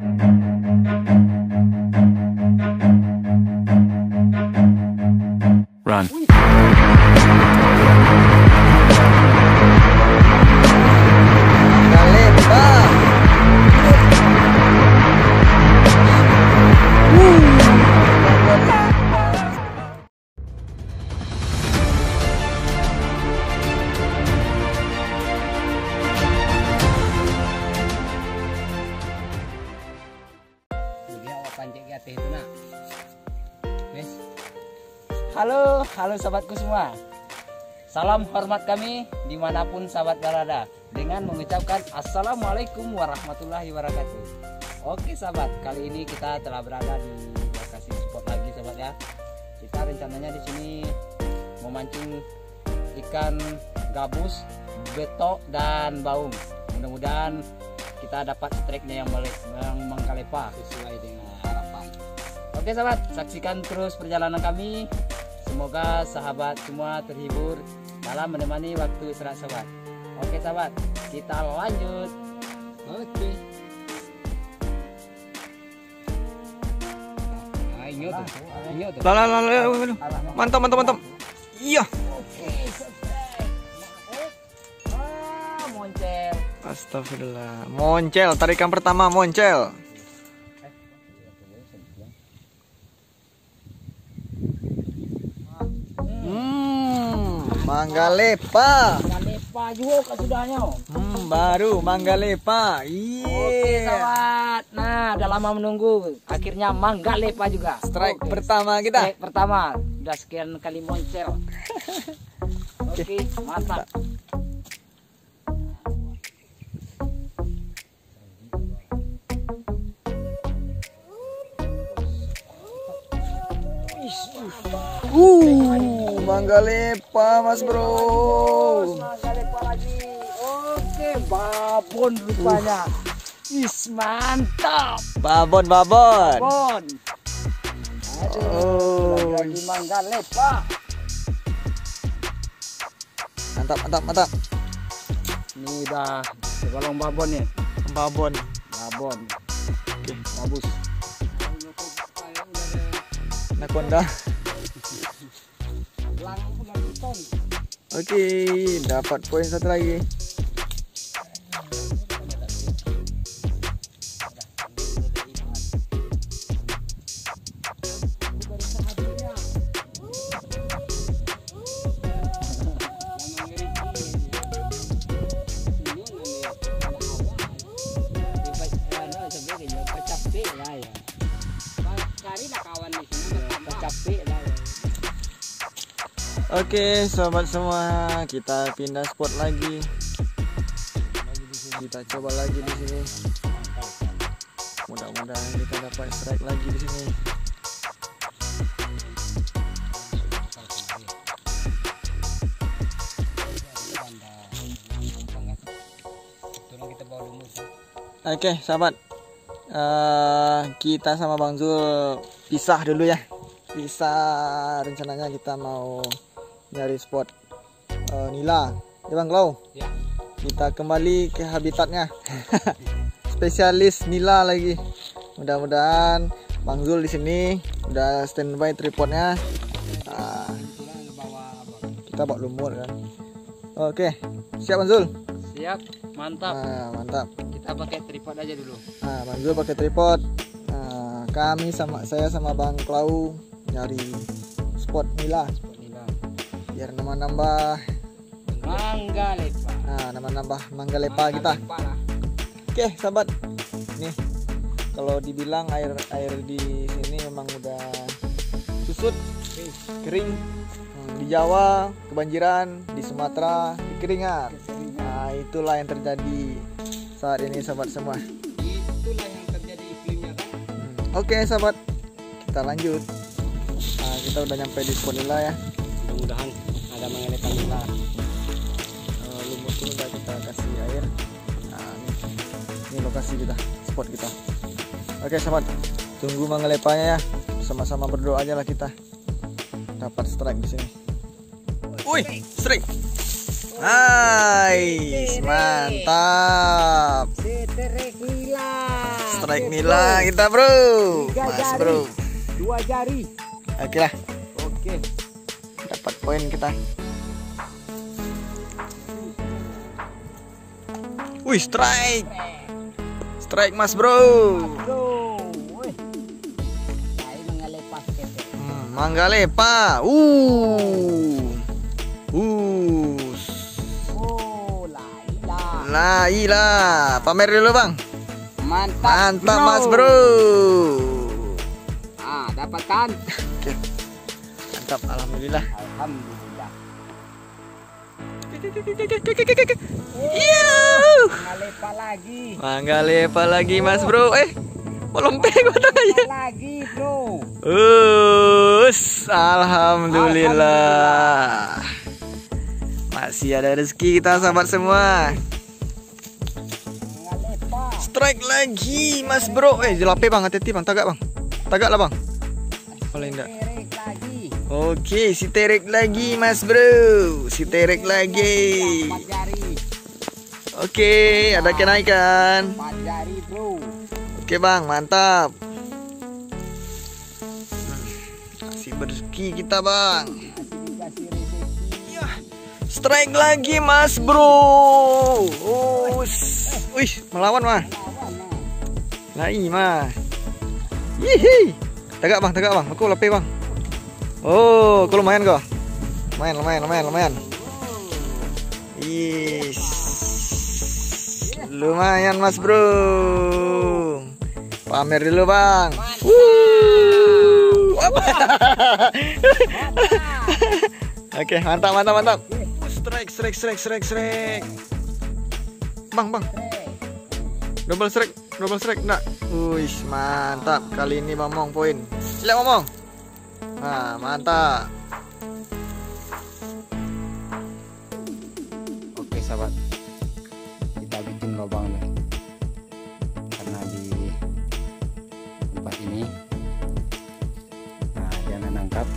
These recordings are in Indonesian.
Run. Halo sahabatku semua. Salam hormat kami dimanapun sahabat berada, dengan mengucapkan Assalamualaikum warahmatullahi wabarakatuh. Oke sahabat, kali ini kita telah berada di lokasi spot lagi sahabat ya. Kita rencananya di sini memancing ikan gabus, betok dan baung. Mudah-mudahan kita dapat strike-nya yang mengkalepa sesuai dengan harapan. Oke sahabat, saksikan terus perjalanan kami. Semoga sahabat semua terhibur dalam menemani waktu istirahat sahabat. Oke sahabat, kita lanjut. Oke. Mantap. Iya. Moncel. Astagfirullah. Moncel, tarikan pertama moncel. Manggalepa. Manggalepa juga sudahnya. Baru Manggalepa. Oke sahabat. Nah, udah lama menunggu. Akhirnya Manggalepa juga. Strike pertama kita. Strike pertama. Udah sekian kali moncel. Oke, mantap. Manggalepa mas bro. Manggalepa lagi. Oke, babon rupanya. Mantap. Babon. Babon. Aduh, lagi Manggalepa. Mantap. Ini udah segolong babon nih. Babon. Oke, bagus. Anaconda. Oke, dapat poin satu lagi. Oke, sobat semua, kita pindah spot lagi. Kita coba lagi di sini. Mudah-mudahan kita dapat strike lagi di sini. Oke, sahabat. Kita sama Bang Zul pisah dulu ya. Rencananya kita mau nyari spot nila ya Bang Klau ya. Kita kembali ke habitatnya. Spesialis nila lagi. Mudah-mudahan Bang Zul di sini udah standby tripodnya. Kita bawa lumur kan. Oke, siap Bang Zul? Siap, mantap. Mantap. Kita pakai tripod aja dulu. Bang Zul pakai tripod. Saya sama Bang Klau nyari spot nila. Biar nambah Manggalepa. Nambah Manggalepa kita. Oke, sahabat. Nih, kalau dibilang air di sini memang udah susut, kering. Di Jawa kebanjiran, di Sumatera kekeringan. Nah, itulah yang terjadi saat ini sahabat semua. Itulah yang terjadi iklimnya kan. Oke, sahabat. Kita lanjut. Kita udah nyampe di spot nila ya. Mudah-mudahan ada Manggalepa nila. Lumut pun udah kita kasih air. Ini lokasi kita, spot kita. Oke sahabat, tunggu Manggalepanya ya. Sama-sama berdoa aja lah kita dapat strike di sini. Wih, strike. Nice, mantap. Strike strike nila kita bro. Mas bro. 2 jari. Oke lah. Oke. Dapat poin kita. Wih, strike. Strike Mas bro. Wih. Nah, ini ngelepas ketek. Mangga lepa. Oh, lailah. Lailah. Pamer dulu bang. Mantap. Mantap Mas bro. Ah, dapat kan? Oke. Mantap, alhamdulillah. Alhamdulillah. Iya. Ngalepa lagi. Mangga lepa lagi Mas bro. Belum pegang tangannya. Lagi, bro. Alhamdulillah. Masih ada rezeki kita sahabat semua. Ngalepa. Strike lagi Mas bro. Jelape bang, hati-hati bang, tagak bang. Tagak lah bang. Boleh enggak? Terek lagi. Oke, si terek lagi Mas bro. Si terek lagi. 4 jari. Oke, ada kenaikan. 4 jari, bro. Oke bang, mantap. Kasih rezeki kita bang. Masih dikasih rezeki. Ya, strike lagi Mas bro. Wih, melawan mah. Lai mah. Hihi. Tagak bang. Aku lape bang. Oh, kau lumayan kau. Lumayan. Is. Lumayan Mas bro. Pamer dulu bang. Oke, mantap. Strike. Bang. Double strike enggak? Wih, mantap. Kali ini Momong poin. Siap Momong. Nah, mantap. Oke, sahabat. Kita bikin lubang nih. Karena di tempat ini jangan nangkap.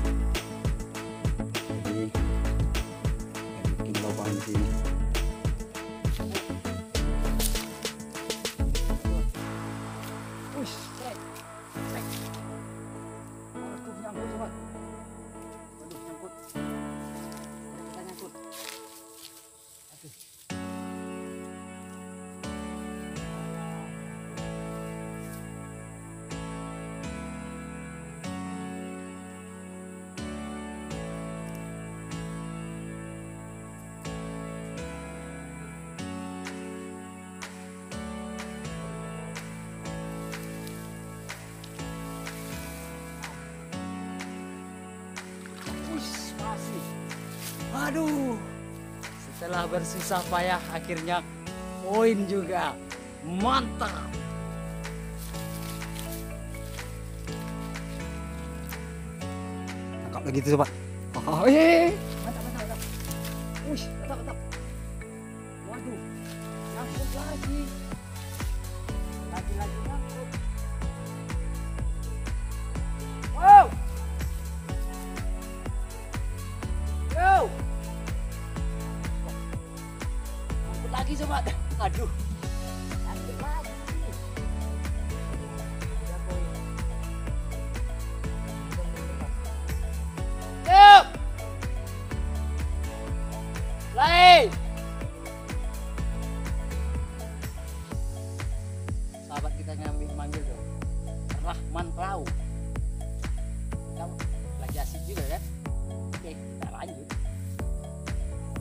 Jadi kita bikin lubang di sini. Aduh, setelah bersusah payah akhirnya poin juga. Mantap. Tangkap lagi tuh sobat. Mantap. Ush, mantap. Waduh, nyangkut lagi. Lagi nyangkut. Wow. Lagi sobat, aduh, lagi. Yuk, lain. Sahabat kita manggil tuh, Rahman Perahu. Kamu lagi asik juga kan? Oke, kita lanjut.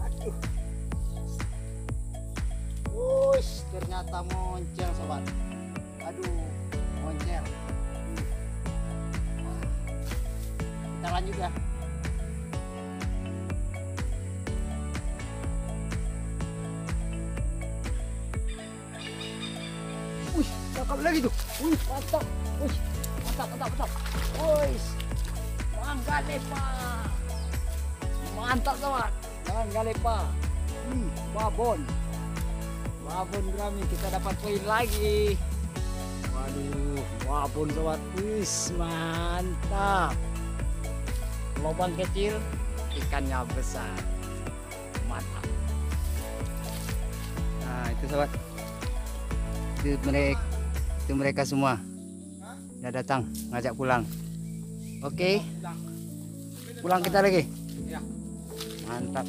Aduh. Wush, ternyata moncel sobat. Aduh, moncel. Kita lanjut ya. Wih, cakep lagi tuh. Wih, mantap. Wih, mantap. Wih, mangga lepa. Mantap sobat. Mangga lepa. Babon Grammy, kita dapat poin lagi. Waduh, babon sobat. Wis, mantap. Lubang kecil, ikannya besar. Mantap. Nah, itu sobat. Itu mereka Itu mereka semua. Udah datang ngajak pulang. Oke. Pulang kita lagi. Mantap.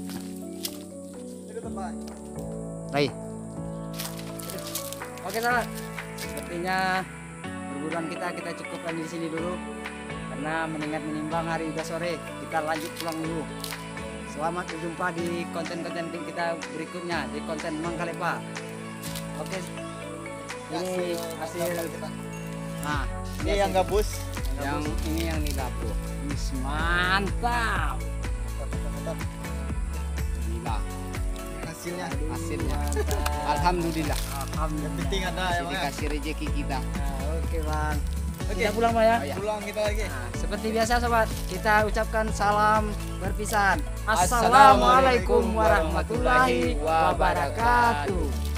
Baik. Oke sahabat. Sepertinya perburuan kita cukupkan di sini dulu. Karena mengingat menimbang hari udah sore, kita lanjut pulang dulu. Selamat berjumpa di konten-konten kita berikutnya di konten Mangkalepa. Oke. Ini hasil kita. Nah, Ini yang gabus. yang ini yang nigabus. Mantap. Mantap. Gila. Hasilnya. Hasilnya. Alhamdulillah. Yang penting ada ya, Bang, ya. Dikasih rezeki kita. Nah, Oke bang. Oke. Kita pulang Bang ya. Pulang kita lagi. Nah, seperti biasa sobat, kita ucapkan salam perpisahan. Assalamualaikum Assalamualaikum warahmatullahi wabarakatuh.